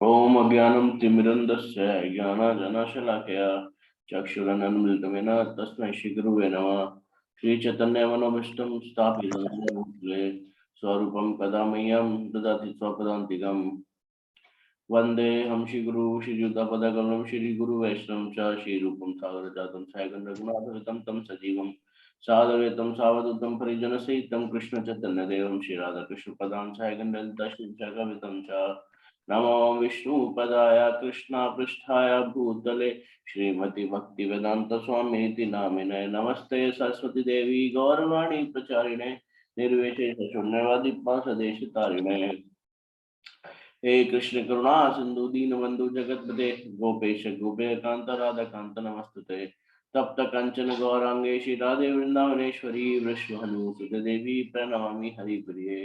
Om Agyanam Timirandasya Jnana Janashalakaya Chakshurananumittamena Tasmai Shri Guruve Namah. Shri Chaitanya Manobhishtam Sthapitam Bhutale Swarupam Kadamayam Dadati Swapadantikam Vande Ham Shri Guru Shri Judapadagalam Shri Guru Vaishnavam Cha Shri Rupam Sagarajatam Saigan Raghunatham Tam Sajivam Sadhavetam Savadutam Parijana Sahitam Krishna Chaitanya Devam Shri Radha Krishna Padam Saigan Dalita Shri Jagavitam Cha Namo Vishnu Padaya Krishna Pristhaya Bhutale Srimati Bhaktivedanta Swami Namine Namaste Saraswati Devi Gauravani Pracharine Nirveshe Shunyavadi Pasadesh Tarine हे कृष्ण करुणा सिंधु दीन बंधु जगतपते गोपेश गोपे कांत राधा कांत नमस्तुते तप्त कंचन गौरांगे श्री राधे वृंदावनेश्वरी वृषभानुसुते देवी प्रणमामि हरिप्रिये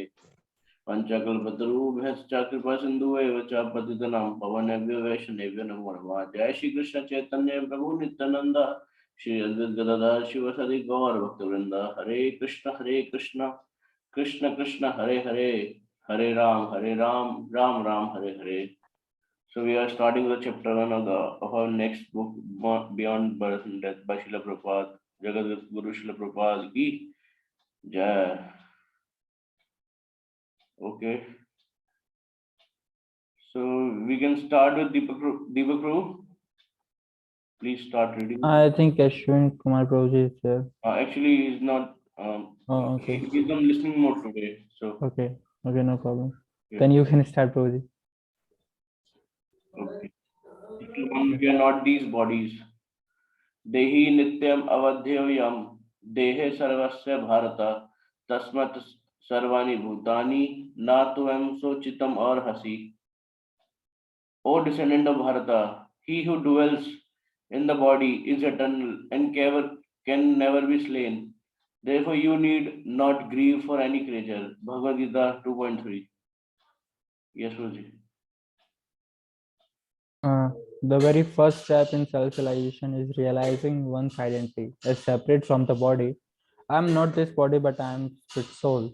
पंचकल्पतरुभ्यश्च कृपा सिन्धुभ्यश्च च पतितनां पवनेभ्यो वैष्णवेभ्यो नमो नमः। जय श्री कृष्ण चैतन्य प्रभु नित्यानंद श्री अद्वैत गदाधर शिवसदि गौर भक्तवृंद हरे Krishna Krishna Krishna Hare Hare Hare Ram Ram Ram Hare Hare. So we are starting the chapter 1 of our next book, Beyond Birth and Death by Srila Prabhupada. Jagat Guru Srila Prabhupada ki Jai. Okay. So we can start with Deepak Prabhu. Please start reading. I think Ashwin Kumar Prabhuji is there. Actually, he's not. Okay. He's on listening mode today. So. Okay, no problem. Yeah. Then you can start, Prabhuji. Okay. We are not these bodies. देहि नित्यम अवध्ययम देहे सर्वस्य भारत तस्मत् सर्वाणि भूतानि न त्वं सोचितम और हसी. O descendant of Bharata, he who dwells in the body is eternal and can never be slain. Therefore, you need not grieve for any creature. Bhagavad Gita 2.3. Yes, Ruji. The very first step in self-realization is realizing one's identity as separate from the body. I am not this body, but I am spirit soul.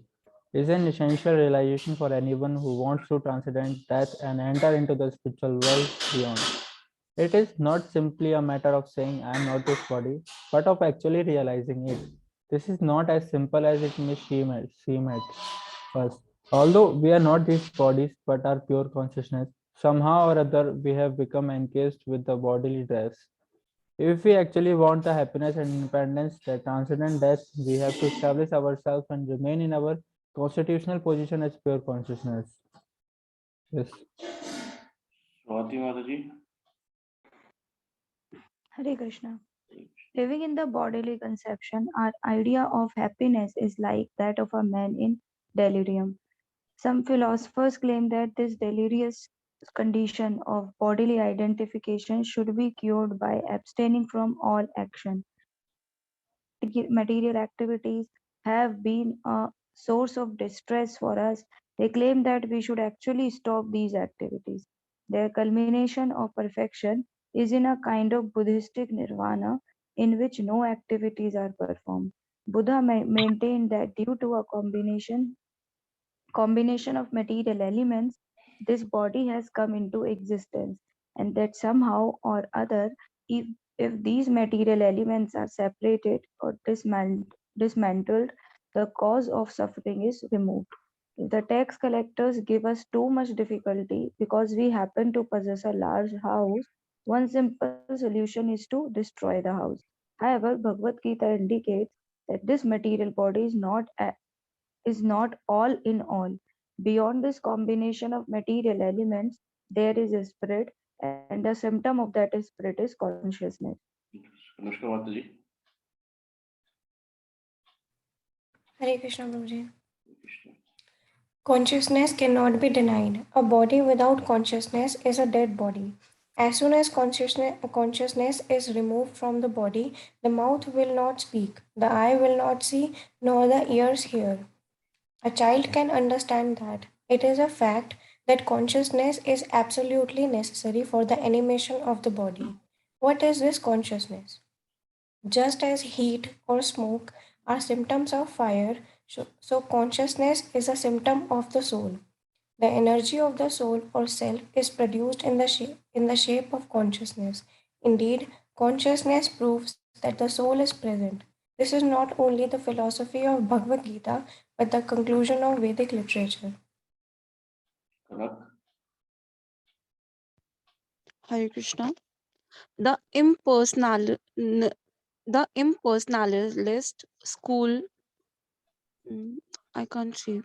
Is an essential realization for anyone who wants to transcend death and enter into the spiritual world beyond. It is not simply a matter of saying I am not this body, but of actually realizing it. This is not as simple as it may seem at first. Although we are not these bodies, but are pure consciousness, somehow or other we have become encased with the bodily dress. If we actually want the happiness and independence that transcend death, we have to establish ourselves and remain in our constitutional position as pure consciousness. Yes. Swati Mataji. Hare Krishna. Living in the bodily conception, our idea of happiness is like that of a man in delirium. Some philosophers claim that this delirious condition of bodily identification should be cured by abstaining from all action. Material activities have been a source of distress for us. They claim that we should actually stop these activities. Their culmination of perfection is in a kind of Buddhistic nirvana in which no activities are performed. Buddha maintained that due to a combination of material elements, this body has come into existence, and that somehow or other, if these material elements are separated or dismantled, the cause of suffering is removed. If the tax collectors give us too much difficulty because we happen to possess a large house, one simple solution is to destroy the house. However, Bhagavad Gita indicates that this material body is not all in all. Beyond this combination of material elements, there is a spirit, and the symptom of that spirit is consciousness. Anushka Mataji. Hare Krishna, Prabhuji. Consciousness cannot be denied. A body without consciousness is a dead body. As soon as consciousness is removed from the body, the mouth will not speak, the eye will not see, nor the ears hear. A child can understand that. It is a fact that consciousness is absolutely necessary for the animation of the body. What is this consciousness? Just as heat or smoke are symptoms of fire, so consciousness is a symptom of the soul. The energy of the soul or self is produced in the shape of consciousness. Indeed, consciousness proves that the soul is present. This is not only the philosophy of Bhagavad Gita, but the conclusion of Vedic literature. Correct. Hare Krishna. The impersonal the impersonalist school, I can't see.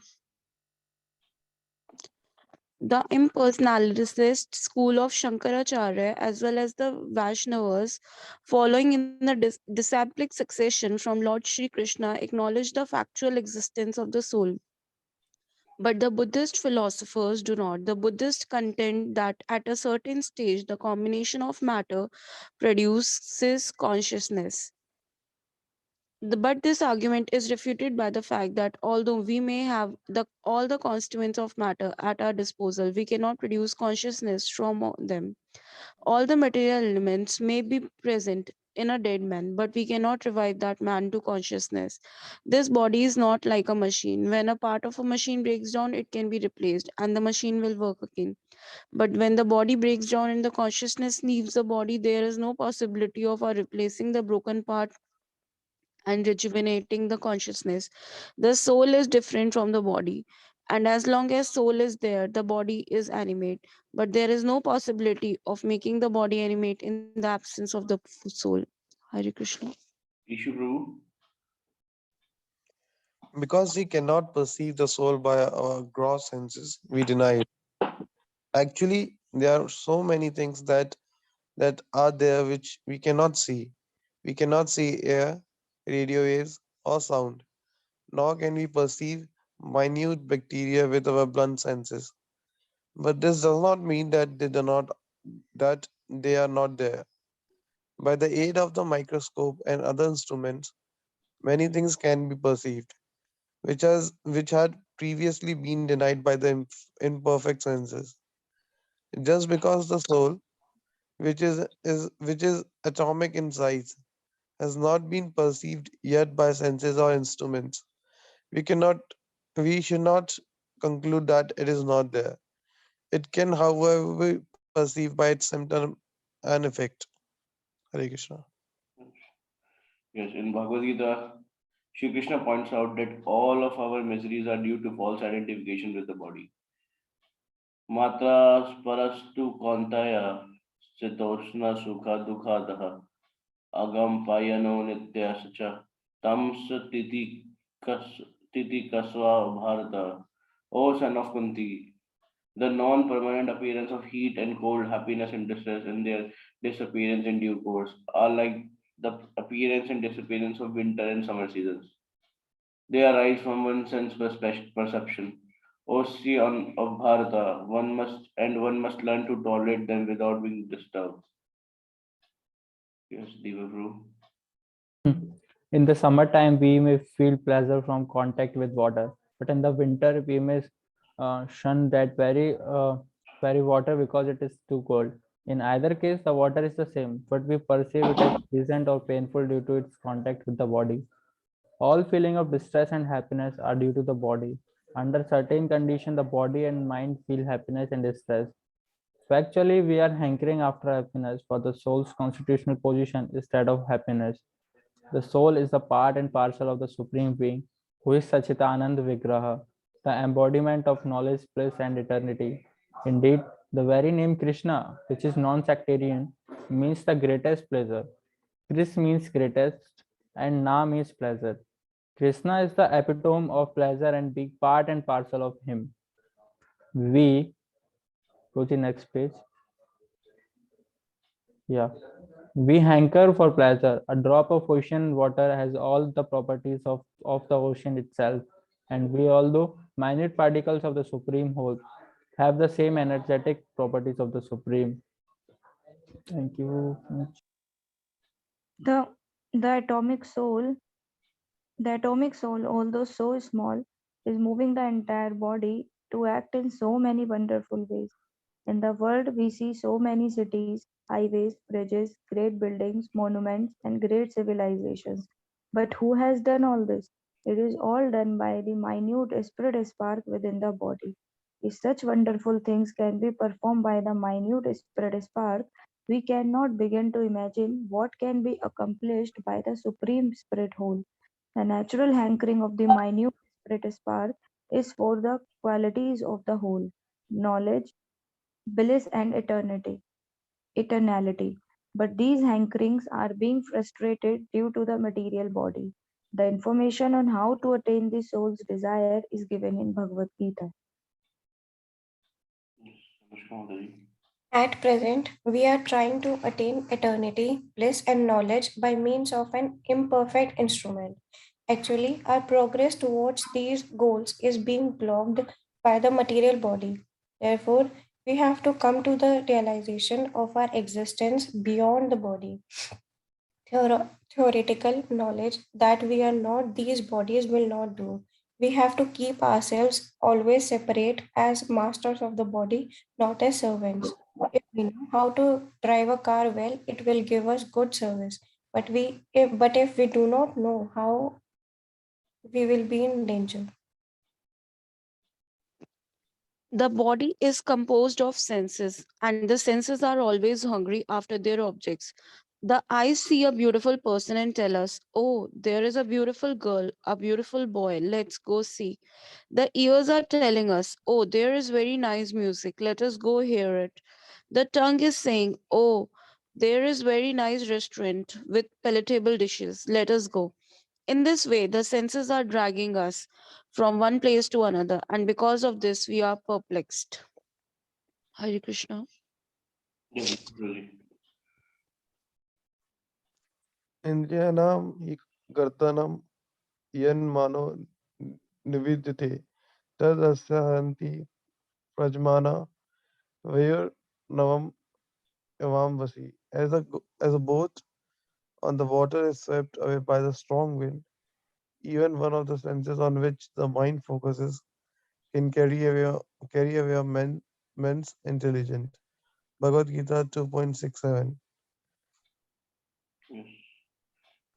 The impersonalist school of Shankaracharya as well as the Vaishnavas following in the disciplic succession from Lord Sri Krishna acknowledge the factual existence of the soul. But the Buddhist philosophers do not. The Buddhists contend that at a certain stage, the combination of matter produces consciousness. But this argument is refuted by the fact that although we may have all the constituents of matter at our disposal, we cannot produce consciousness from them. All the material elements may be present in a dead man, but we cannot revive that man to consciousness. This body is not like a machine. When a part of a machine breaks down, it can be replaced and the machine will work again. But when the body breaks down and the consciousness leaves the body, there is no possibility of our replacing the broken part and rejuvenating the consciousness. The soul is different from the body. And as long as soul is there, the body is animate. But there is no possibility of making the body animate in the absence of the soul. Hare Krishna. Ishu Prabhu. Because we cannot perceive the soul by our gross senses, we deny it. Actually, there are so many things that are there which we cannot see. We cannot see air, radio waves, or sound, nor can we perceive minute bacteria with our blunt senses. But this does not mean that they are not there. By the aid of the microscope and other instruments, many things can be perceived, which had previously been denied by the imperfect senses. Just because the soul, which is atomic in size, has not been perceived yet by senses or instruments, we cannot we should not conclude that it is not there. It can, however, be perceived by its symptom and effect. Hare Krishna. Yes, in Bhagavad Gita, Shri Krishna points out that all of our miseries are due to false identification with the body. Matra sparastu kontaya sitoshna sukha dukhadaha agam payano nitya sacha tam satiti kasva bharata. O son of Kunti, the non-permanent appearance of heat and cold, happiness and distress, and their disappearance in due course are like the appearance and disappearance of winter and summer seasons. They arise from one's sense perception. O Sri of Bharata, one must learn to tolerate them without being disturbed. Yes, Devavru. In the summertime, we may feel pleasure from contact with water, but in the winter, we may shun that very water because it is too cold. In either case, the water is the same, but we perceive it as pleasant or painful due to its contact with the body. All feeling of distress and happiness are due to the body. Under certain conditions, the body and mind feel happiness and distress. So actually, we are hankering after happiness for the soul's constitutional position instead of happiness. The soul is the part and parcel of the Supreme Being, who is Sachitanand Vigraha, the embodiment of knowledge, bliss, and eternity. Indeed, the very name Krishna, which is non-sectarian, means the greatest pleasure. Kris means greatest, and Na means pleasure. Krishna is the epitome of pleasure and being part and parcel of Him. We go to the next page. Yeah. We hanker for pleasure. A drop of ocean water has all the properties of the ocean itself. And we, although minute particles of the Supreme Whole, have the same energetic properties of the Supreme. Thank you. The the atomic soul, the atomic soul, although so small, is moving the entire body to act in so many wonderful ways. In the world, we see so many cities, highways, bridges, great buildings, monuments, and great civilizations. But who has done all this? It is all done by the minute spirit spark within the body. If such wonderful things can be performed by the minute spirit spark, we cannot begin to imagine what can be accomplished by the Supreme Spirit whole. The natural hankering of the minute spirit spark is for the qualities of the whole knowledge, bliss, and eternality. But these hankerings are being frustrated due to the material body. The information on how to attain the soul's desire is given in Bhagavad Gita. Namaskar, Mataji. At present, we are trying to attain eternity, bliss, and knowledge by means of an imperfect instrument. Actually, our progress towards these goals is being blocked by the material body. Therefore, we have to come to the realization of our existence beyond the body. Theoretical knowledge that we are not, these bodies will not do. We have to keep ourselves always separate as masters of the body, not as servants. If we know how to drive a car well, it will give us good service. But if we do not know how, we will be in danger. The body is composed of senses, and the senses are always hungry after their objects. The eyes see a beautiful person and tell us, "Oh, there is a beautiful girl, a beautiful boy, let's go see." The ears are telling us, "Oh, there is very nice music, let us go hear it." The tongue is saying, "Oh, there is very nice restaurant with palatable dishes, let us go." In this way, the senses are dragging us from one place to another, and because of this, we are perplexed. Hare Krishna. Yes, Mataji. इन्द्रियाणां हि कर्तनं यन्मानो निविद्यते तदस्य हन्ति प्रजमाना वयुर्नवम् Ivamvasi. As a boat on the water is swept away by the strong wind, even one of the senses on which the mind focuses can carry away men's intelligence. Bhagavad Gita 2.67. Yes.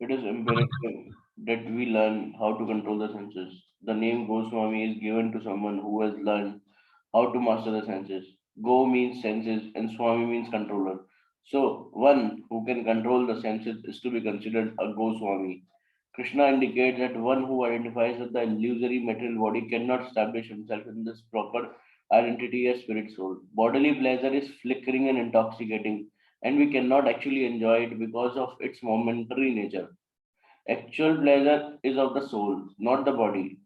It is imperative that we learn how to control the senses. The name Goswami is given to someone who has learned how to master the senses. Go means senses and Swami means controller. So, one who can control the senses is to be considered a Goswami. Krishna indicates that one who identifies with the illusory material body cannot establish himself in this proper identity as spirit soul. Bodily pleasure is flickering and intoxicating, and we cannot actually enjoy it because of its momentary nature. Actual pleasure is of the soul, not the body.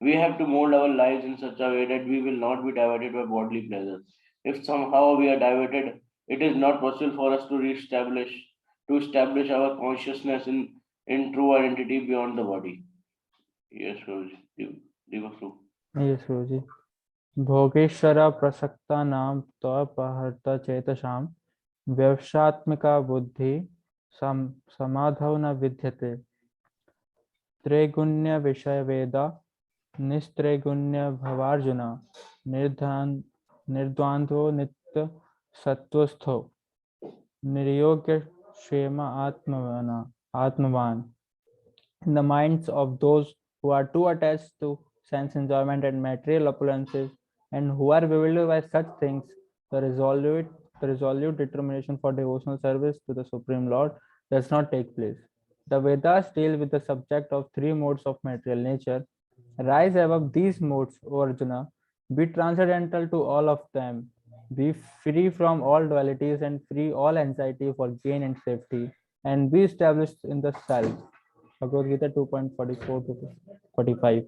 We have to mold our lives in such a way that we will not be diverted by bodily pleasures. If somehow we are diverted, it is not possible for us to establish our consciousness in true identity beyond the body. Yes, Guruji. Devotional. Yes, Guruji. भोगेश्वरा प्रसक्तानां त्वपहर्ता चेतसां व्यवसात्मिका बुद्धि समाधौ न विद्यते त्रैगुण्य विषय वेदा निस्त्रैगुण्य भवार्जुन निर्द्वंद्वो नित्य सत्वस्थो निर्योग्य क्षेम आत्मवान. In the minds of those who are too attached to sense enjoyment and material opulences, and who are bewildered by such things, the resolute determination for devotional service to the Supreme Lord does not take place. The Vedas deal with the subject of three modes of material nature. Rise above these modes, O Arjuna, be transcendental to all of them, be free from all dualities and free all anxiety for gain and safety, and be established in the self. Bhagavad Gita 2.44 to 45.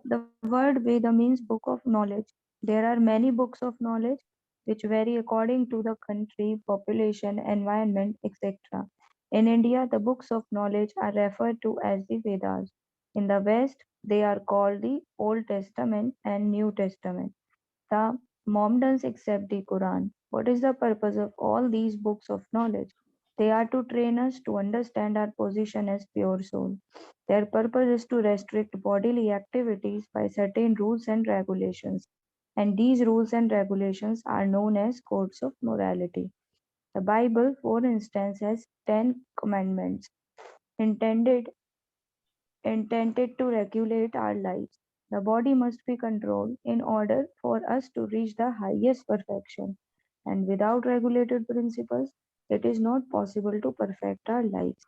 The word Veda means book of knowledge. There are many books of knowledge which vary according to the country, population, environment, etc. In India, the books of knowledge are referred to as the Vedas. In the West, they are called the Old Testament and New Testament. The Mohammedans accept the Quran. What is the purpose of all these books of knowledge? They are to train us to understand our position as pure soul. Their purpose is to restrict bodily activities by certain rules and regulations. And these rules and regulations are known as codes of morality. The Bible, for instance, has 10 commandments intended intended to regulate our lives. The body must be controlled in order for us to reach the highest perfection. And without regulated principles, it is not possible to perfect our lives.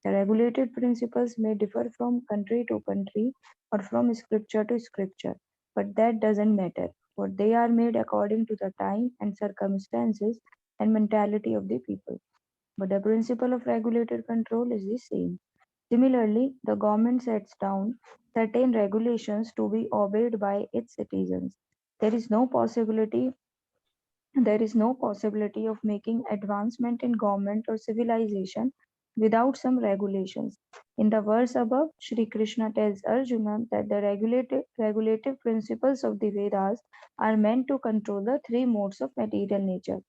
The regulated principles may differ from country to country or from scripture to scripture, but that doesn't matter, for they are made according to the time and circumstances and mentality of the people. But the principle of regulated control is the same. Similarly, the government sets down certain regulations to be obeyed by its citizens. There is no possibility there is no possibility of making advancement in government or civilization without some regulations. In the verse above, Sri Krishna tells Arjuna that the regulative principles of the Vedas are meant to control the three modes of material nature: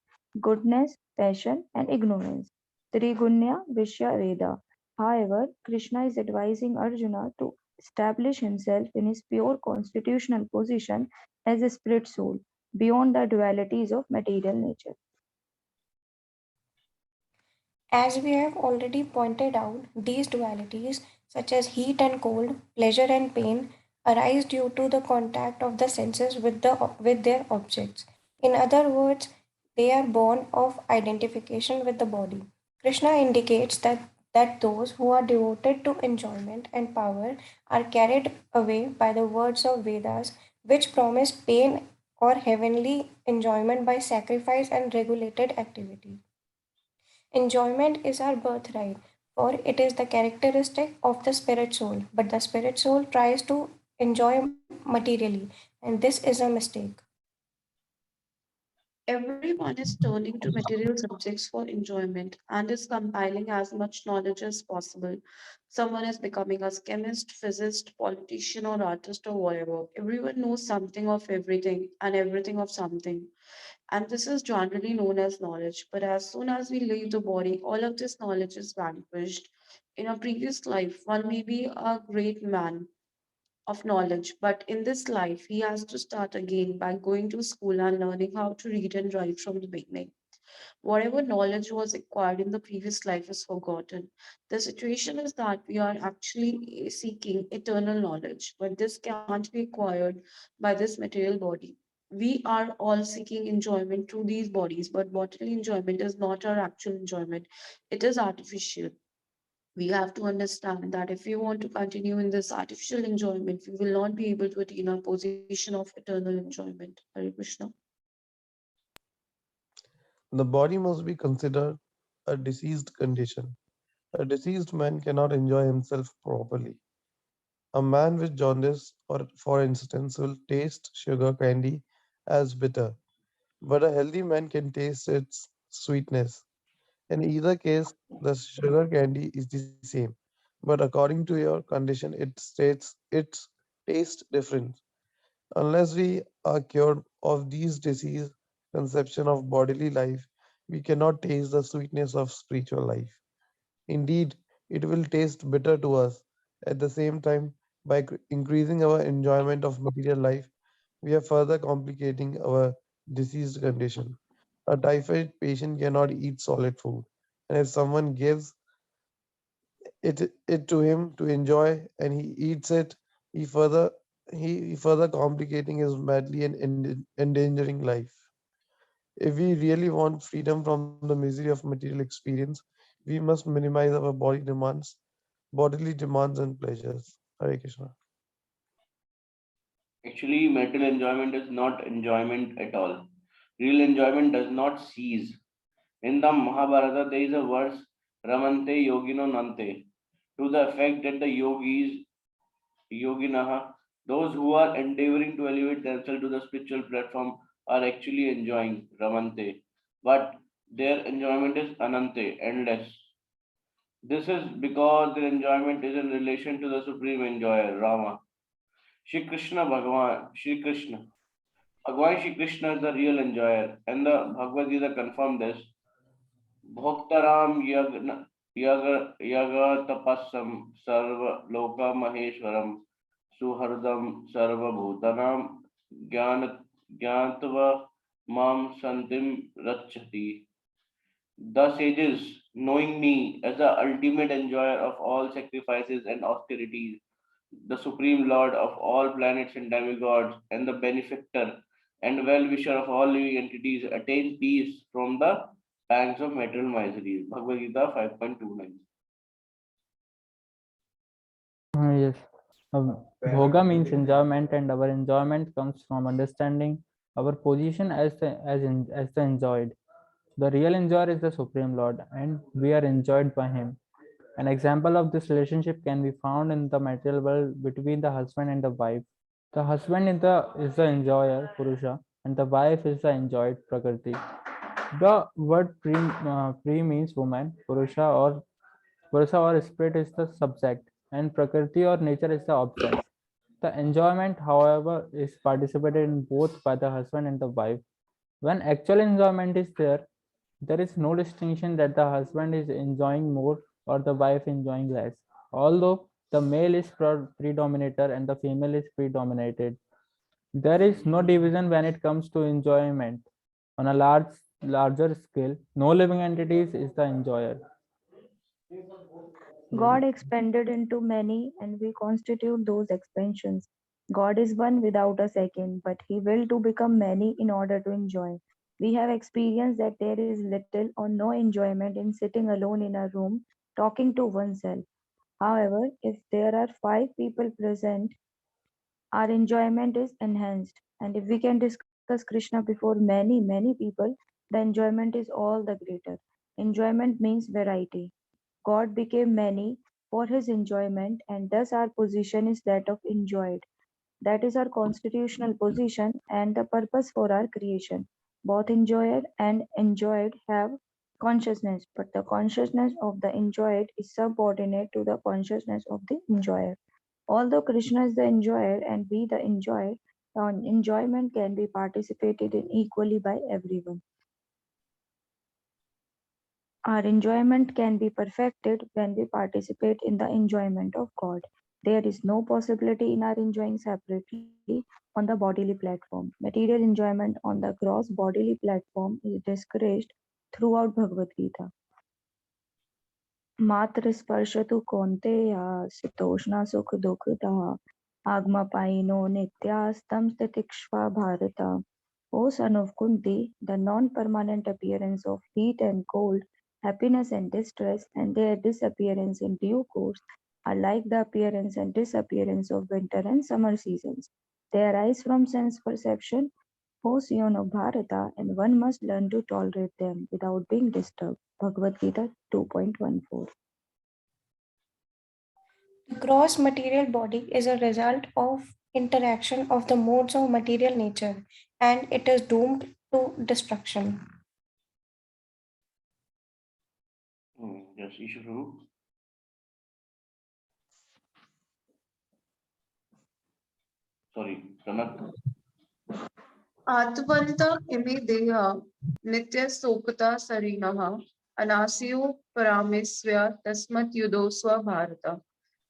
goodness, passion, and ignorance. Trigunya Vishya Reda. However, Krishna is advising Arjuna to establish himself in his pure constitutional position as a spirit soul beyond the dualities of material nature. As we have already pointed out, these dualities, such as heat and cold, pleasure and pain, arise due to the contact of the senses with their objects. In other words, they are born of identification with the body. Krishna indicates that those who are devoted to enjoyment and power are carried away by the words of Vedas, which promise pain or heavenly enjoyment by sacrifice and regulated activity. Enjoyment is our birthright, for it is the characteristic of the spirit soul. But the spirit soul tries to enjoy materially, and this is a mistake. Everyone is turning to material subjects for enjoyment and is compiling as much knowledge as possible. Someone is becoming a chemist, physicist, politician, or artist, or whatever. Everyone knows something of everything and everything of something. And this is generally known as knowledge. But as soon as we leave the body, all of this knowledge is vanquished. In a previous life, one may be a great man of knowledge, but in this life, he has to start again by going to school and learning how to read and write from the beginning. Whatever knowledge was acquired in the previous life is forgotten. The situation is that we are actually seeking eternal knowledge, but this can't be acquired by this material body. We are all seeking enjoyment through these bodies, but bodily enjoyment is not our actual enjoyment, it is artificial. We have to understand that if we want to continue in this artificial enjoyment, we will not be able to attain our position of eternal enjoyment. Hare Krishna. The body must be considered a diseased condition. A diseased man cannot enjoy himself properly. A man with jaundice, or for instance, will taste sugar candy as bitter, but a healthy man can taste its sweetness. In either case, the sugar candy is the same, but according to your condition, it states its taste different. Unless we are cured of these disease conception of bodily life, we cannot taste the sweetness of spiritual life. Indeed, it will taste bitter to us. At the same time, by increasing our enjoyment of material life, we are further complicating our diseased condition. A typhoid patient cannot eat solid food, and if someone gives it to him to enjoy and he eats it, he further he further complicating his madly and endangering life. If we really want freedom from the misery of material experience, we must minimize our bodily demands and pleasures. Hare Krishna. Actually, material enjoyment is not enjoyment at all. Real enjoyment does not cease. In the Mahabharata, there is a verse, Ramante Yogino Nante, to the effect that the Yoginaha, those who are endeavoring to elevate themselves to the spiritual platform, are actually enjoying Ramante. But their enjoyment is Anante, endless. This is because their enjoyment is in relation to the supreme enjoyer, Rama. Shri Krishna Bhagavan, Shri Krishna. Bhagavan Shri Krishna is the real enjoyer, and the Bhagavad Gita confirmed this. भोक्ताराम यग तपस्सम सर्व लोक महेश्वरम सुहृदम सर्वभूतानां ज्ञान ज्ञात्वा माम संतिम रक्षति. The sages, knowing me as the ultimate enjoyer of all sacrifices and austerities, the Supreme Lord of all planets and demigods, and the benefactor and well-wisher of all living entities, attain peace from the pangs of material misery. Bhagavad Gita 5.29. Yes. Bhoga means enjoyment, and our enjoyment comes from understanding our position as the enjoyed. The real enjoyer is the Supreme Lord, and we are enjoyed by Him. An example of this relationship can be found in the material world between the husband and the wife. The husband is the enjoyer, Purusha, and the wife is the enjoyed, Prakriti. The word pre means woman, Purusha or spirit is the subject, and Prakriti or nature is the object. The enjoyment, however, is participated in both by the husband and the wife. When actual enjoyment is there is no distinction that the husband is enjoying more or the wife enjoying less. Although the male is predominator and the female is predominated, there is no division when it comes to enjoyment. On a larger scale, no living entities is the enjoyer. God expanded into many, and we constitute those expansions. God is one without a second, but He will to become many in order to enjoy. We have experienced that there is little or no enjoyment in sitting alone in a room talking to oneself. However, if there are five people present, our enjoyment is enhanced. And if we can discuss Krishna before many, many people, the enjoyment is all the greater. Enjoyment means variety. God became many for his enjoyment, and thus our position is that of enjoyed. That is our constitutional position and the purpose for our creation. Both enjoyer and enjoyed have consciousness, but the consciousness of the enjoyed is subordinate to the consciousness of the enjoyer. Although Krishna is the enjoyer and we the enjoyed, the enjoyment can be participated in equally by everyone. Our enjoyment can be perfected when we participate in the enjoyment of God. There is no possibility in our enjoying separately on the bodily platform. Material enjoyment on the gross bodily platform is discouraged throughout Bhagavad Gita. मात्र स्पर्श तु कौन्तेय शीतोष्ण सुख दुःखदा आगमपायिनो नित्यास्तं तितिक्ष्वा Bharat. O son of Kunti, the non-permanent appearance of heat and cold, happiness and distress, and their disappearance in due course are like the appearance and disappearance of winter and summer seasons. They arise from sense perception, O son of Bharata, and one must learn to tolerate them without being disturbed. Bhagavad Gita 2.14. The gross material body is a result of interaction of the modes of material nature, and it is doomed to destruction. Yes, Ishu Prabhu. Sorry, Kanak. आत्मवन्त इमे देहा नित्य सोपता सरिणः अनास्यो परामेस्व्या तस्मत् युदो स्वभारत.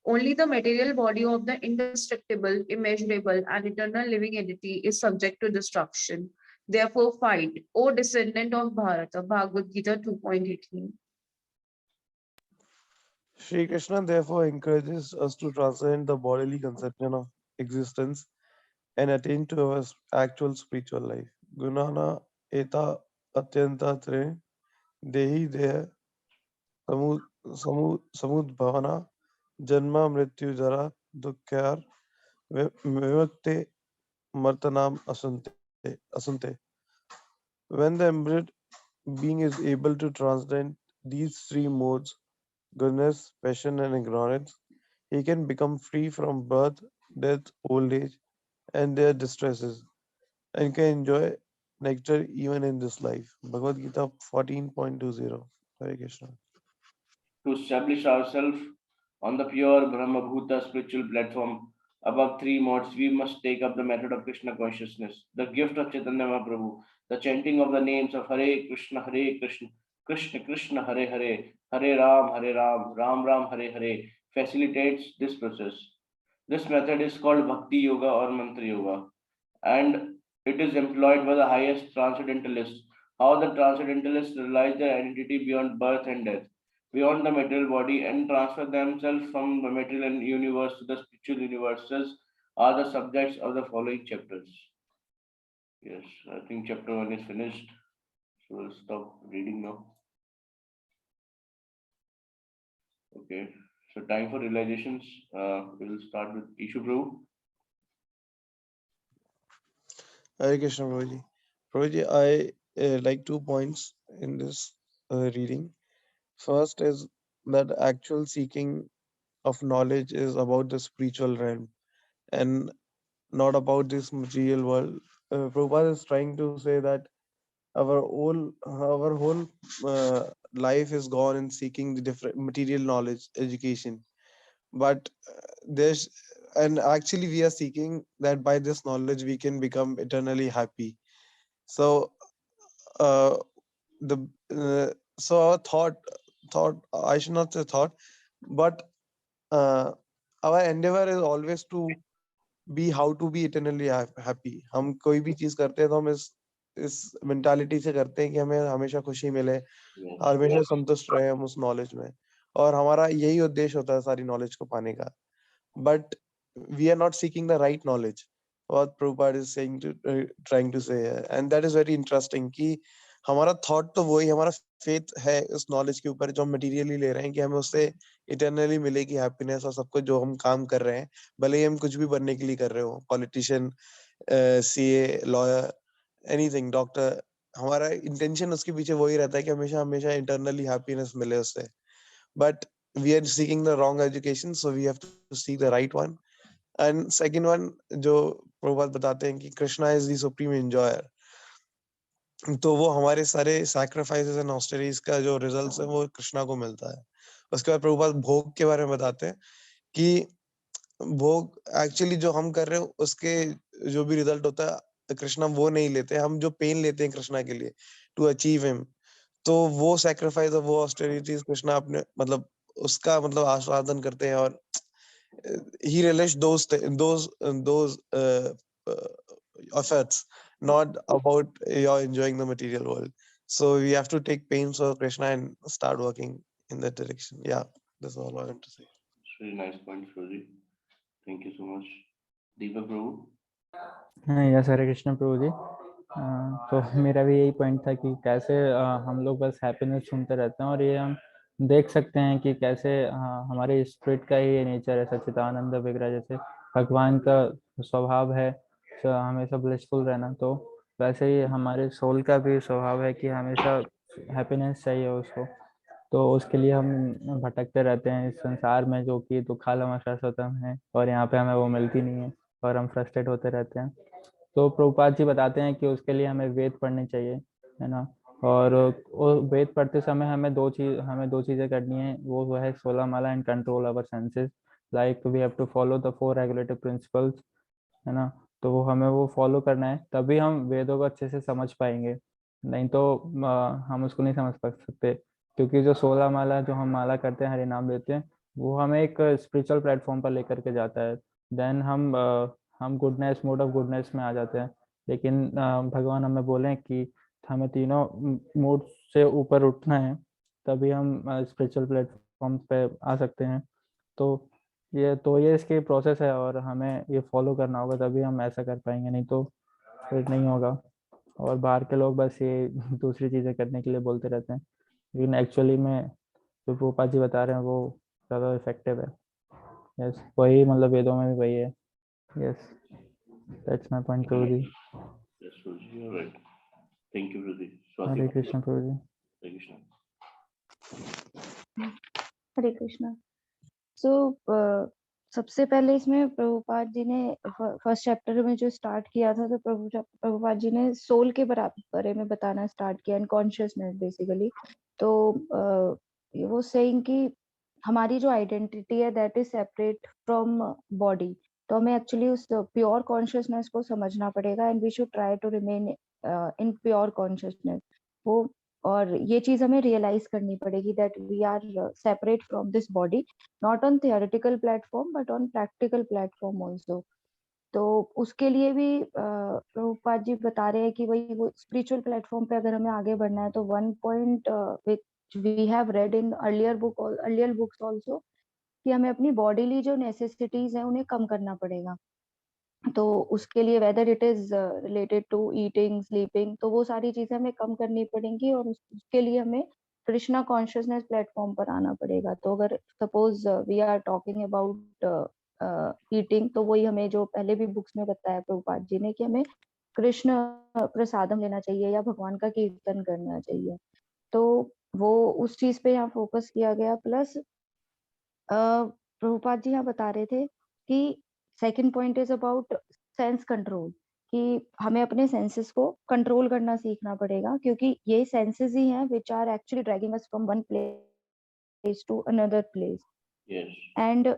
Only the material body of the indestructible, immeasurable, and eternal living entity is subject to destruction. Therefore, fight, O descendant of Bharata. Bhagavad Gita 2.18. Shri Krishna therefore encourages us to transcend the bodily conception of existence and attain to our actual spiritual life. Gunana eta atyanta tre dehi deha samudbhavana janma mrityu jara dukhyar vivakte martanam asante. When the embodied being is able to transcend these three modes, goodness, passion, and ignorance, he can become free from birth, death, old age, and their distresses, and can enjoy nectar even in this life. Bhagavad Gita 14.20. Hare Krishna. To establish ourselves on the pure Brahma Bhuta spiritual platform above three modes, we must take up the method of Krishna consciousness, the gift of Chaitanya Mahaprabhu, the chanting of the names of Hare Krishna, Krishna Krishna, Hare Hare, Hare Ram, Ram Ram, Hare Hare, facilitates this process. This method is called Bhakti Yoga or Mantra Yoga, and it is employed by the highest transcendentalists. How the transcendentalists realize their identity beyond birth and death. beyond the material body and transfer themselves from the material universe to the spiritual universes are the subjects of the following chapters. Yes, I think chapter 1 is finished. So we'll stop reading now. Okay, so time for realizations. We'll start with Ishu Prabhu. Hare Krishna, Prabhuji. Prabhuji, I like 2 points in this reading. First is that actual seeking of knowledge is about the spiritual realm and not about this material world. Prabhupada is trying to say that our whole life is gone in seeking the different material knowledge, education. But there's and actually we are seeking that by this knowledge we can become eternally happy. So uh, the so our thought I should not say thought, but uh, our endeavor is always to be how to be eternally happy. हम कोई भी चीज करते हैं तो हम इस mentality से करते हैं कि हमें हमेशा खुशी मिले, Yes. हमेशा संतुष्ट रहे हम उस नॉलेज में, और हमारा यही उद्देश्य होता है सारी नॉलेज को पाने का. But we are not seeking the right knowledge. What Prabhupada is saying to trying to say here, and that is very interesting कि हमारा थॉट तो वही, हमारा फेथ है उस नॉलेज के ऊपर जो हम मटेरियली ले रहे हैं कि हमें उससे इटरनली मिलेगी हैप्पीनेस और सब कुछ जो हम काम कर रहे हैं, भले ही हम कुछ भी बनने के लिए कर रहे हो, politician, CA, lawyer, anything, doctor, हमारा इंटेंशन उसके पीछे वही रहता है कि हमेशा हमेशा इंटरनली हैप्पीनेस मिले उससे. But we are seeking the wrong education, so we have to seek the right one. And second one, जो प्रभुपाद बताते हैं कि Krishna is the supreme enjoyer, तो वो हमारे सारे सैक्रिफाइसेस एंड ऑस्टेरिटीज का जो रिजल्ट्स है वो कृष्णा को मिलता है. उसके बाद प्रभुपाद भोग के बारे में बताते हैं कि भोग एक्चुअली जो हम कर रहे हैं उसके जो भी रिजल्ट होता है कृष्णा वो नहीं लेते, हम जो पेन लेते हैं कृष्णा के लिए टू अचीव हिम, तो वो सैक्रिफाइस और वो ऑस्टेरिटीज कृष्णा अपने मतलब उसका मतलब आस्वादन करते हैं, और he relished those efforts, not about you're enjoying the material world. So we have to take pains for Krishna and start working in that direction. Yeah, that's all I want to say. It's very nice point, Suji. Thank you so much. Deepak Prabhu. Yes Hare Krishna Prabhu ji. तो मेरा भी यही point था कि कैसे हम लोग बस हैप्पीनेस ढूंढते रहते हैं, और ये हम देख सकते हैं कि कैसे हमारे स्पिरिट का ही ये नेचर है, सच्चिदानंद विग्रह जैसे भगवान का स्वभाव है हमेशा ब्लिसफुल रहना, तो वैसे ही हमारे सोल का भी स्वभाव है कि हमेशा हैप्पीनेस चाहिए उसको. तो उसके लिए हम भटकते रहते हैं इस संसार में जो कि दुखालम शाश्वतम है, और यहाँ पे हमें वो मिलती नहीं है और हम फ्रस्ट्रेट होते रहते हैं. तो प्रभुपाद जी बताते हैं कि उसके लिए हमें वेद पढ़ने चाहिए, है ना. और वो वेद पढ़ते समय हमें दो चीजें करनी है. वो है 16 माला and control our senses. Like we have to follow the 4 regulative principles, है ना. तो वो हमें वो फॉलो करना है, तभी हम वेदों को अच्छे से समझ पाएंगे, नहीं तो हम उसको नहीं समझ सकते. क्योंकि जो 16 माला जो हम माला करते हैं, हरि नाम लेते हैं, वो हमें एक स्पिरिचुअल प्लेटफॉर्म पर लेकर के जाता है. देन हम गुडनेस, मोड ऑफ गुडनेस में आ जाते हैं. लेकिन भगवान हमें बोले कि हमें तीनों मोड से ऊपर उठना है, तभी हम स्पिरिचुअल प्लेटफॉर्म पे आ सकते हैं. तो ये इसकी प्रोसेस है, और हमें ये फॉलो करना होगा, तभी हम ऐसा कर पाएंगे, नहीं तो फिर नहीं होगा. और बाहर के लोग बस ये दूसरी चीज़ें करने के लिए बोलते रहते हैं, लेकिन एक्चुअली में जो प्रभुपाद जी बता रहे हैं वो ज़्यादा इफेक्टिव है. यस, वही मतलब वेदों में भी वही है. Yes, that's my point Prabhu ji. Yes, Suji, you're right. Thank you, Rudy. Hare Krishna Prabhu ji. Hare Krishna. Hare Krishna. So सबसे पहले इसमें प्रभुपाद जी ने फर्स्ट चैप्टर में जो स्टार्ट किया था, तो प्रभुपाद जी ने सोल के बारे में बताना स्टार्ट किया, एंड कॉन्शियसनेस बेसिकली. तो वो सेइंग कि हमारी जो आइडेंटिटी है that is separate from body, तो हमें एक्चुअली उस प्योर कॉन्शियसनेस को समझना पड़ेगा, and we should try to remain in pure consciousness. वो और ये चीज हमें रियलाइज करनी पड़ेगी that we are separate from this body, not on theoretical platform but on practical platform also. तो उसके लिए भी प्रभुपाद जी बता रहे हैं कि वही वो स्पिरिचुअल प्लेटफॉर्म पे अगर हमें आगे बढ़ना है, तो one point we have read in earlier books also, कि हमें अपनी bodily जो necessities हैं उन्हें कम करना पड़ेगा। तो उसके लिए whether it is related to eating, sleeping, तो वो सारी चीजें हमें कम करनी पड़ेंगी और उसके लिए हमें कृष्णा कॉन्शियसनेस प्लेटफॉर्म पर आना पड़ेगा। तो अगर suppose we are talking about eating, तो वही हमें जो पहले भी बुक्स में बताया प्रभुपाद जी ने कि हमें कृष्ण प्रसादम लेना चाहिए या भगवान का कीर्तन करना चाहिए। तो वो उस चीज पे यहाँ फोकस किया गया। प्लस प्रभुपाद जी यहाँ बता रहे थे कि second point is about sense control, कि हमें अपने सेंसेस को कंट्रोल करना सीखना पड़ेगा, क्योंकि ये सेंसेस ही हैं which are actually dragging us from one place to another place. Yes. And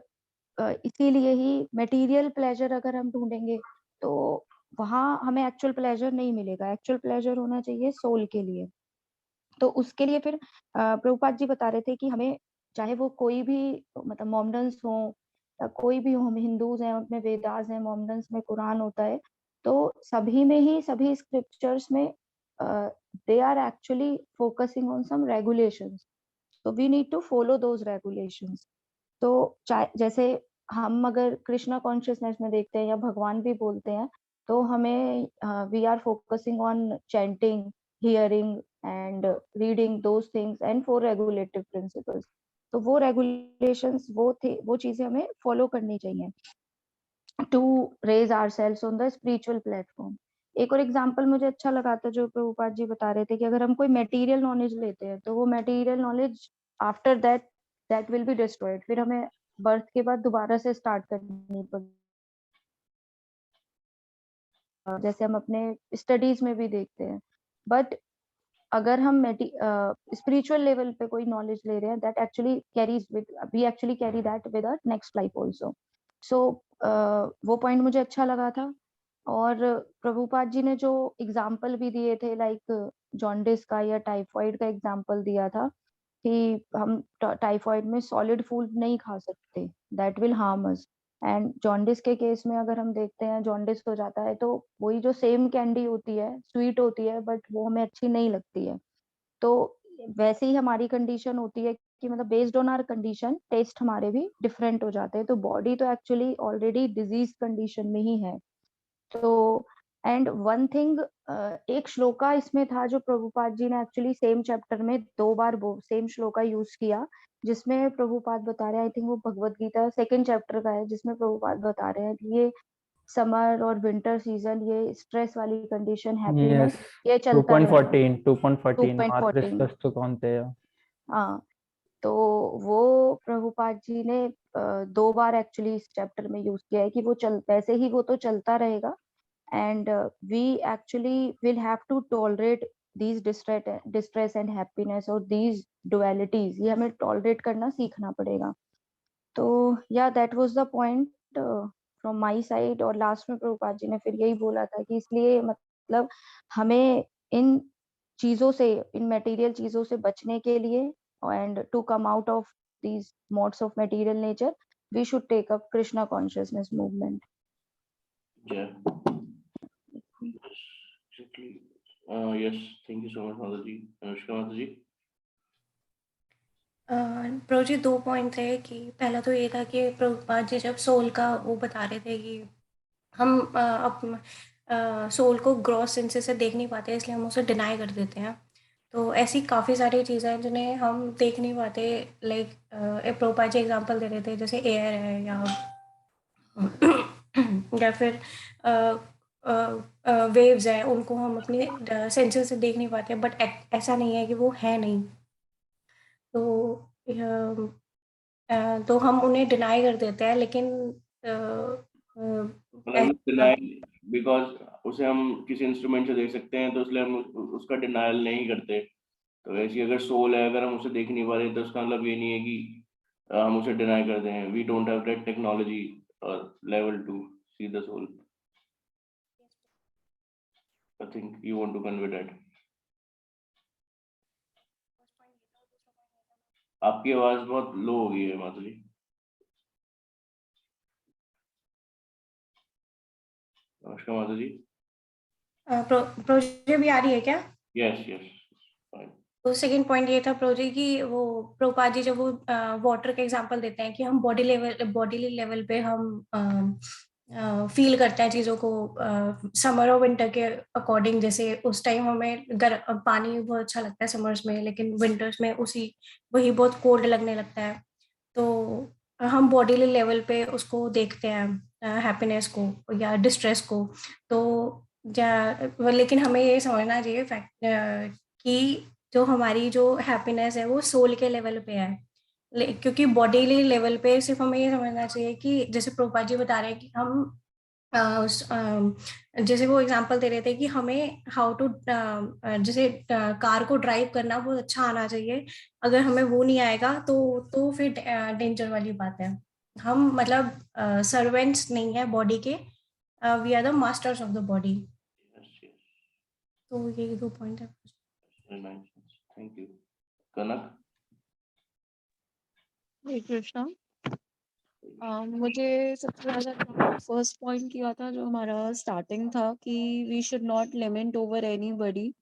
इसीलिए ही मटेरियल प्लेजर अगर हम ढूंढेंगे तो वहां हमें एक्चुअल प्लेजर नहीं मिलेगा। एक्चुअल प्लेजर होना चाहिए सोल के लिए। तो उसके लिए फिर प्रभुपाद जी बता रहे थे कि हमें, चाहे वो कोई भी मतलब मोमडन्स हो या कोई भी हो, हम हिंदूज हैं उनमें वेदास हैं, मोमडन्स में कुरान होता है, तो सभी में ही सभी स्क्रिप्चर्स में they are actually focusing on some regulations, तो we need to follow those regulations. तो जैसे हम अगर कृष्णा कॉन्शियसनेस में देखते हैं या भगवान भी बोलते हैं, तो हमें we are focusing on chanting, hearing and reading those things and four regulative principles. तो वो रेगुलेशंस वो चीजें हमें फॉलो करनी चाहिए to raise ourselves on the spiritual platform. एक और एग्जांपल मुझे अच्छा लगा था जो प्रभुपाद जी बता रहे थे कि अगर हम कोई मटेरियल नॉलेज लेते हैं तो वो material knowledge after that will be destroyed, फिर हमें बर्थ के बाद दोबारा से स्टार्ट करनी पड़ेगी। जैसे हम अपने स्टडीज में भी देखते हैं। बट अगर हम स्पिरिचुअल लेवल पे कोई नॉलेज ले रहे हैं, that actually carries with, we actually carry that with our next life also. So वो पॉइंट मुझे अच्छा लगा था। और प्रभुपाद जी ने जो एग्जाम्पल भी दिए थे, लाइक जॉन्डिस का या टाइफाइड का एग्जाम्पल दिया था कि हम टाइफाइड में सॉलिड फूड नहीं खा सकते, that will harm us. And jaundice के केस में अगर हम देखते हैं जॉन्डिस हो जाता है, तो वही जो सेम कैंडी होती है, स्वीट होती है, बट वो हमें अच्छी नहीं लगती है। तो वैसे ही हमारी कंडीशन होती है कि मतलब based on our condition taste हमारे भी डिफरेंट हो जाते हैं। तो बॉडी तो एक्चुअली ऑलरेडी डिजीज कंडीशन में ही है। तो एंड वन थिंग, एक श्लोका इसमें था जो प्रभुपाद जी ने एक्चुअली सेम चैप्टर में 2 बार वो सेम श्लोका यूज किया, जिसमें प्रभुपाद बता रहे हैं, आई थिंक वो भगवत गीता सेकंड चैप्टर का है, जिसमें प्रभुपाद बता रहे हैं कि ये समर और विंटर सीजन, ये स्ट्रेस वाली कंडीशन, हैप्पीनेस, Yes, ये चलता रहेगा। 2.14 2.14 मातृस्तस्तु कौन्तेय। हाँ। तो वो प्रभुपाद जी ने 2 बार एक्चुअली इस चैप्टर में यूज किया है कि वो चल वैसे ही वो तो चलता रहेगा, and we actually will have to tolerate these distress and happiness और these dualities, ये हमें tolerate करना सीखना पड़ेगा। तो yeah, that was the point from my side। और लास्ट में प्रभुपाद जी ने फिर यही बोला था कि इसलिए मतलब हमें इन चीजों से, इन मटेरियल चीजों से बचने के लिए and to come out of these modes of material nature, we should take up Krishna consciousness movement. Yeah. Yes, exactly. Yes, thank you so much, Mataji. Anushka Mataji. Prabhu ji 2 point थे कि पहला तो ये था कि प्रभुपाद जी जब soul का वो बता रहे थे कि हम अब सोल को ग्रॉस सेंसेस से देख नहीं पाते, इसलिए हम उसे डिनाई कर देते हैं। तो ऐसी काफ़ी सारी चीज़ें हैं जिन्हें हम देख नहीं पाते। लाइक प्रभुपाद जी एग्जांपल दे रहे थे, जैसे एयर है या फिर वेव्स है, उनको हम अपने सेंसेस से देख नहीं पाते, बट ऐसा नहीं है कि वो है नहीं। तो हम उन्हें डिनाई कर देते हैं, लेकिन मतलब डिनाइल, बिकॉज उसे हम किसी इंस्ट्रूमेंट से देख सकते हैं, तो इसलिए हम उसका डिनाइल नहीं करते। तो ऐसी अगर सोल है, अगर हम उसे देख नहीं पा रहे, तो उसका मतलब ये नहीं है कि हम उसे डिनाई कर दें। We don't have that technology level to see the soul. I think you want to convey that. आपकी आवाज बहुत लो हो गई है माधुरी। नमस्कार माधुरी। प्रोजेक्ट भी आ रही है क्या? Yes yes fine. तो सेकंड पॉइंट ये था प्रोजी कि वो प्रभुपाद जी जब वो वाटर का एग्जांपल देते हैं कि हम बॉडी लेवल पे हम फील करते हैं चीज़ों को समर और विंटर के अकॉर्डिंग। जैसे उस टाइम हमें पानी बहुत अच्छा लगता है समर्स में, लेकिन विंटर्स में वही बहुत कोल्ड लगने लगता है। तो हम बॉडी लेवल पे उसको देखते हैं हैप्पीनेस को या डिस्ट्रेस को। तो लेकिन हमें ये समझना चाहिए फैक्ट कि जो हमारी जो हैप्पीनेस है वो सोल के लेवल पे है। क्योंकि बॉडी लेवल पे सिर्फ हमें ये समझना चाहिए कि जैसे प्रभुपाद जी बता रहे हैं कि हम जैसे वो एग्जांपल दे रहे थे कि हमें हाउ टू जैसे कार को ड्राइव करना बहुत अच्छा आना चाहिए। अगर हमें वो नहीं आएगा तो फिर डेंजर वाली बात है। हम मतलब सर्वेंट्स नहीं है बॉडी के, we are the masters of the body. Yes, yes. तो यही 2 पॉइंट है। Very nice. Thank you. कनक? हरे कृष्णा। मुझे सबसे ज्यादा फर्स्ट पॉइंट किया था जो हमारा स्टार्टिंग था कि we should not limit over anybody.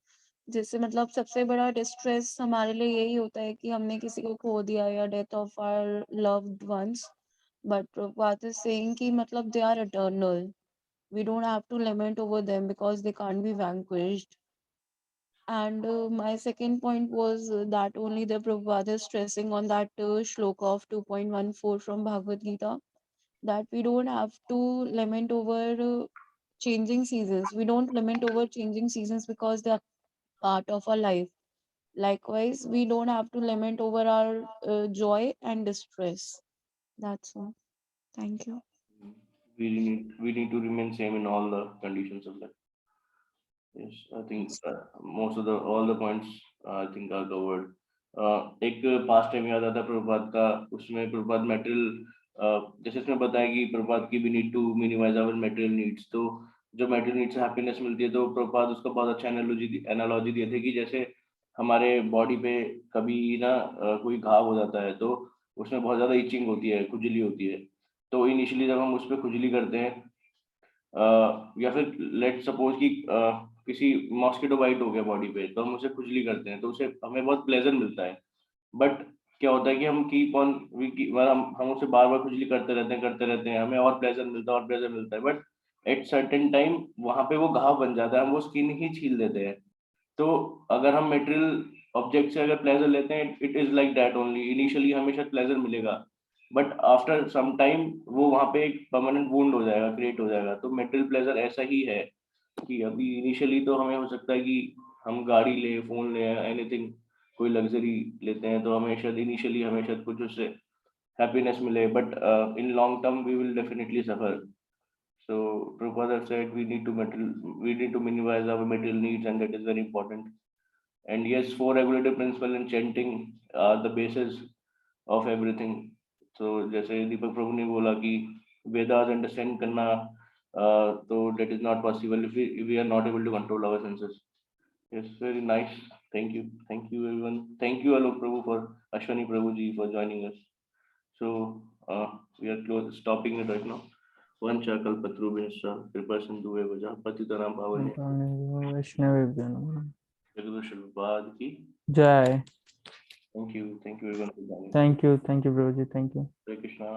जैसे मतलब सबसे बड़ा डिस्ट्रेस हमारे लिए यही होता है कि हमने किसी को खो दिया या death of our loved ones. But Prabhupada is saying कि मतलब they are eternal, we don't have to lament over them because they can't be vanquished. And my second point was that only the Prabhupada is stressing on that shloka of 2.14 from Bhagavad Gita, that we don't have to lament over changing seasons. We don't lament over changing seasons because they are part of our life. Likewise, we don't have to lament over our joy and distress. That's all. Thank you. We need to remain same in all the conditions of life. Yes, I think most of all the points I think are covered. एक past time याद आता प्रभुपाद का, उसमें Prabhupada material जैसे इसमें बताया कि प्रभुपाद की we need to minimize our material needs. तो जो मेटेरियल नीड्स से हैप्पीनेस मिलती है, तो प्रभुपाद उसका बहुत अच्छा एनालॉजी दिए थे कि जैसे हमारे बॉडी पे कभी ना कोई घाव हो जाता है तो उसमें बहुत ज्यादा इचिंग होती है, खुजली होती है। तो इनिशियली जब हम उस पर खुजली करते हैं या फिर लेट सपोज कि किसी मॉस्किटो बाइट हो गया बॉडी पे, तो हम उसे खुजली करते हैं तो उसे हमें बहुत प्लेजर मिलता है। बट क्या होता है कि हम कीप ऑन हम उसे बार बार खुजली करते रहते हैं, हमें और प्लेजर मिलता है और प्लेजर मिलता है। बट एट सर्टेन टाइम वहां पे वो घाव बन जाता है, हम वो स्किन ही छील देते हैं। तो अगर हम मेटेरियल ऑब्जेक्ट से अगर प्लेजर लेते हैं, it is like that only. Initially हमें शायद प्लेजर मिलेगा, बट आफ्टर सम टाइम वो वहां पे एक परमानेंट वुंड हो जाएगा, क्रिएट हो जाएगा। तो मेटेरियल प्लेजर ऐसा ही है कि अभी इनिशियली तो हमें हो सकता है कि हम गाड़ी ले, फोन ले, एनीथिंग कोई लग्जरी लेते हैं तो हमें शायद इनिशियली हमें शायद कुछ उससे हैप्पीनेस मिले, but in long term we will definitely suffer. So Prabhupada said we need to minimize our material needs, and that is very important. And yes, four regulative principle and chanting are the basis of everything. So जैसे दीपक प्रभु ने बोला कि Vedas understand करना, तो that is not possible if we are not able to control our senses. Yes, very nice. Thank you everyone. Thank you Alok Prabhu for Ashwani Prabhu ji for joining us. So we are stopping it right now. वंशाकल्पतरुभ्यश्च कृपासिन्धुभ्यो वैः पतितानां पावनेभ्यो वैष्णवेभ्यो नमः। जगदीश प्रभुपाद की जय। Thank you everyone for joining. Thank you, Prabhuji. Thank you. Hare Krishna.